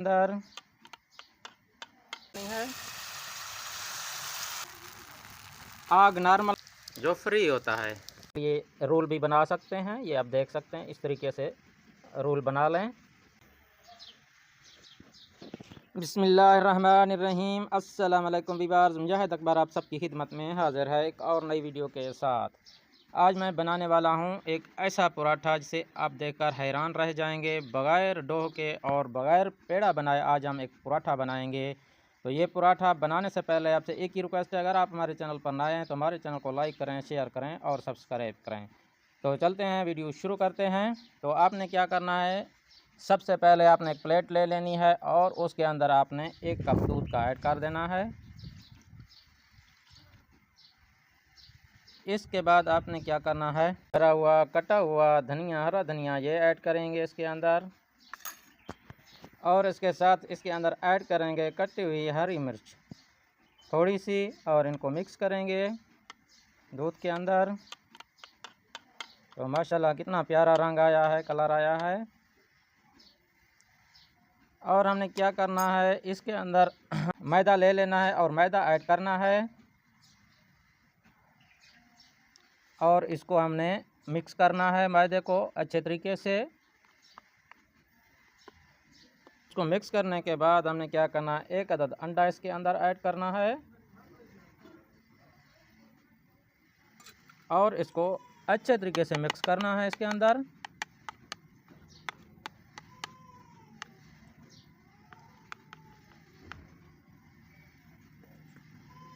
अंदर है आग नॉर्मल जो फ्री होता है। ये रोल भी बना सकते हैं, ये आप देख सकते हैं, इस तरीके से रोल बना लें। बिस्मिल्लाहिर्रहमानिर्रहीम। अस्सलाम वालेकुम व्यूअर्स, मुजाहिद अकबर आप सबकी खिदमत में हाज़िर है एक और नई वीडियो के साथ। आज मैं बनाने वाला हूं एक ऐसा पराठा जिसे आप देखकर हैरान रह जाएंगे। बग़ैर डोह के और बग़ैर पेड़ा बनाए आज हम एक पराठा बनाएंगे। तो ये पराठा बनाने से पहले आपसे एक ही रिक्वेस्ट है, अगर आप हमारे चैनल पर नए हैं तो हमारे चैनल को लाइक करें, शेयर करें और सब्सक्राइब करें। तो चलते हैं, वीडियो शुरू करते हैं। तो आपने क्या करना है, सबसे पहले आपने एक प्लेट ले लेनी है और उसके अंदर आपने 1 कप दूध का ऐड कर देना है। इसके बाद आपने क्या करना है, भरा हुआ कटा हुआ धनिया, हरा धनिया ये ऐड करेंगे इसके अंदर, और इसके साथ इसके अंदर ऐड करेंगे कटी हुई हरी मिर्च थोड़ी सी, और इनको मिक्स करेंगे दूध के अंदर। तो माशाल्लाह कितना प्यारा रंग आया है, कलर आया है। और हमने क्या करना है, इसके अंदर मैदा ले लेना है और मैदा ऐड करना है, और इसको हमने मिक्स करना है मैदे को अच्छे तरीके से। इसको मिक्स करने के बाद हमने क्या करना है, 1 अदद अंडा इसके अंदर ऐड करना है और इसको अच्छे तरीके से मिक्स करना है इसके अंदर।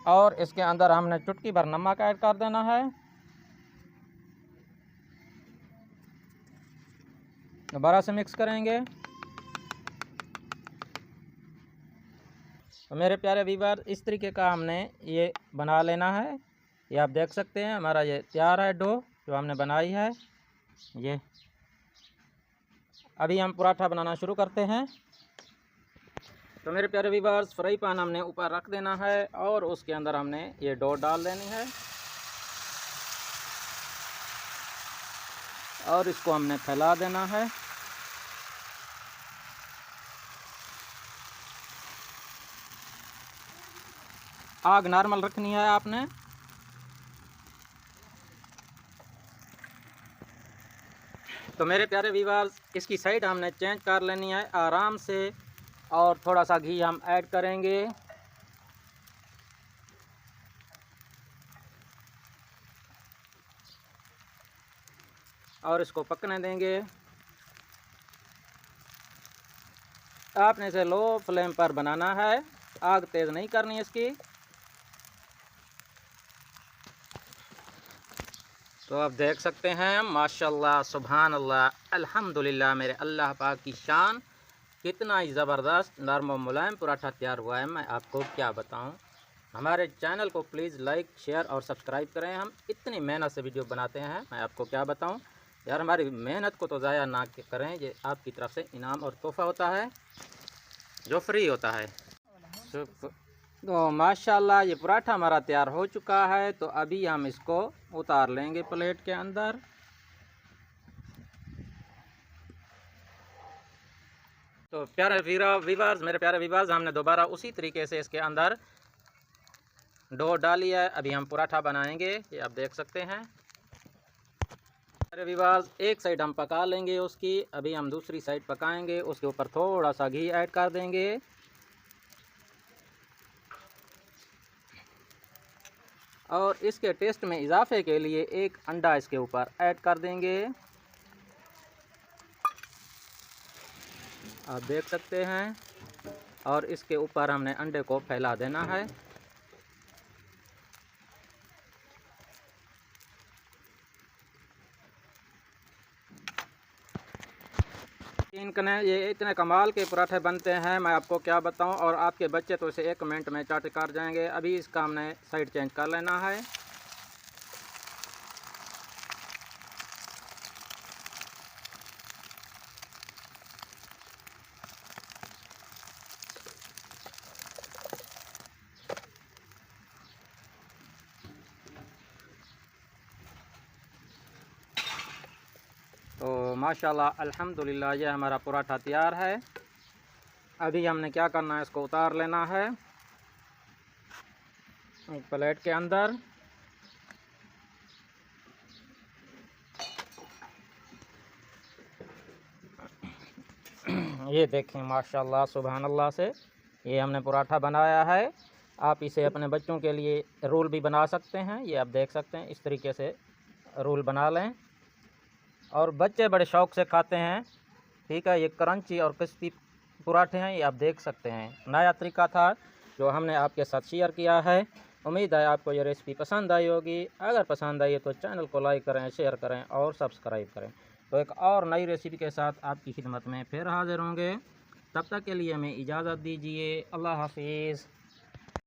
और इसके अंदर हमने चुटकी भर नमक ऐड कर देना है। दोबारा से मिक्स करेंगे। तो मेरे प्यारे व्यूअर, इस तरीके का हमने ये बना लेना है। ये आप देख सकते हैं हमारा ये तैयार है डो जो हमने बनाई है। ये अभी हम पराठा बनाना शुरू करते हैं। तो मेरे प्यारे व्यूअर्स, फ्राई पैन हमने ऊपर रख देना है और उसके अंदर हमने ये डो डाल देनी है और इसको हमने फैला देना है। आग नॉर्मल रखनी है आपने। तो मेरे प्यारे व्यूअर्स, इसकी साइड हमने चेंज कर लेनी है आराम से, और थोड़ा सा घी हम ऐड करेंगे। और इसको पकने देंगे। आपने इसे लो फ्लेम पर बनाना है, आग तेज़ नहीं करनी इसकी। तो आप देख सकते हैं माशाल्लाह, सुभान अल्लाह, अल्हम्दुलिल्लाह, मेरे अल्लाह पाक की शान, कितना ही ज़बरदस्त नरम और मुलायम पराठा तैयार हुआ है। मैं आपको क्या बताऊं। हमारे चैनल को प्लीज़ लाइक, शेयर और सब्सक्राइब करें। हम इतनी मेहनत से वीडियो बनाते हैं, मैं आपको क्या बताऊं यार। हमारी मेहनत को तो ज़ाया ना करें, ये आपकी तरफ से इनाम और तोहफ़ा होता है जो फ्री होता है। तो माशाल्लाह ये पराठा हमारा तैयार हो चुका है। तो अभी हम इसको उतार लेंगे प्लेट के अंदर। तो प्यारे व्यूअर्स, मेरे प्यारे व्यूअर्स, हमने दोबारा उसी तरीके से इसके अंदर डो डाली है। अभी हम पराठा बनाएंगे, ये आप देख सकते हैं। प्यारे व्यूअर्स, एक साइड हम पका लेंगे उसकी, अभी हम दूसरी साइड पकाएंगे। उसके ऊपर थोड़ा सा घी ऐड कर देंगे और इसके टेस्ट में इजाफे के लिए 1 अंडा इसके ऊपर ऐड कर देंगे। आप देख सकते हैं, और इसके ऊपर हमने अंडे को फैला देना है। ये इतने कमाल के पराठे बनते हैं, मैं आपको क्या बताऊं। और आपके बच्चे तो इसे 1 मिनट में चाट कर जाएंगे। अभी इसका हमने साइड चेंज कर लेना है। तो माशाल्लाह, अल्हम्दुलिल्लाह, ये हमारा पराठा तैयार है। अभी हमने क्या करना है, इसको उतार लेना है एक प्लेट के अंदर। ये देखें माशाल्लाह सुभान अल्लाह से ये हमने पराठा बनाया है। आप इसे अपने बच्चों के लिए रोल भी बना सकते हैं। ये आप देख सकते हैं, इस तरीके से रोल बना लें और बच्चे बड़े शौक़ से खाते हैं। ठीक है, ये क्रंची और क्रिस्पी पराठे हैं, ये आप देख सकते हैं। नया तरीका था जो हमने आपके साथ शेयर किया है। उम्मीद है आपको ये रेसिपी पसंद आई होगी। अगर पसंद आई है तो चैनल को लाइक करें, शेयर करें और सब्सक्राइब करें। तो एक और नई रेसिपी के साथ आपकी खिदमत में फिर हाजिर होंगे। तब तक के लिए हमें इजाज़त दीजिए। अल्लाह हाफिज़।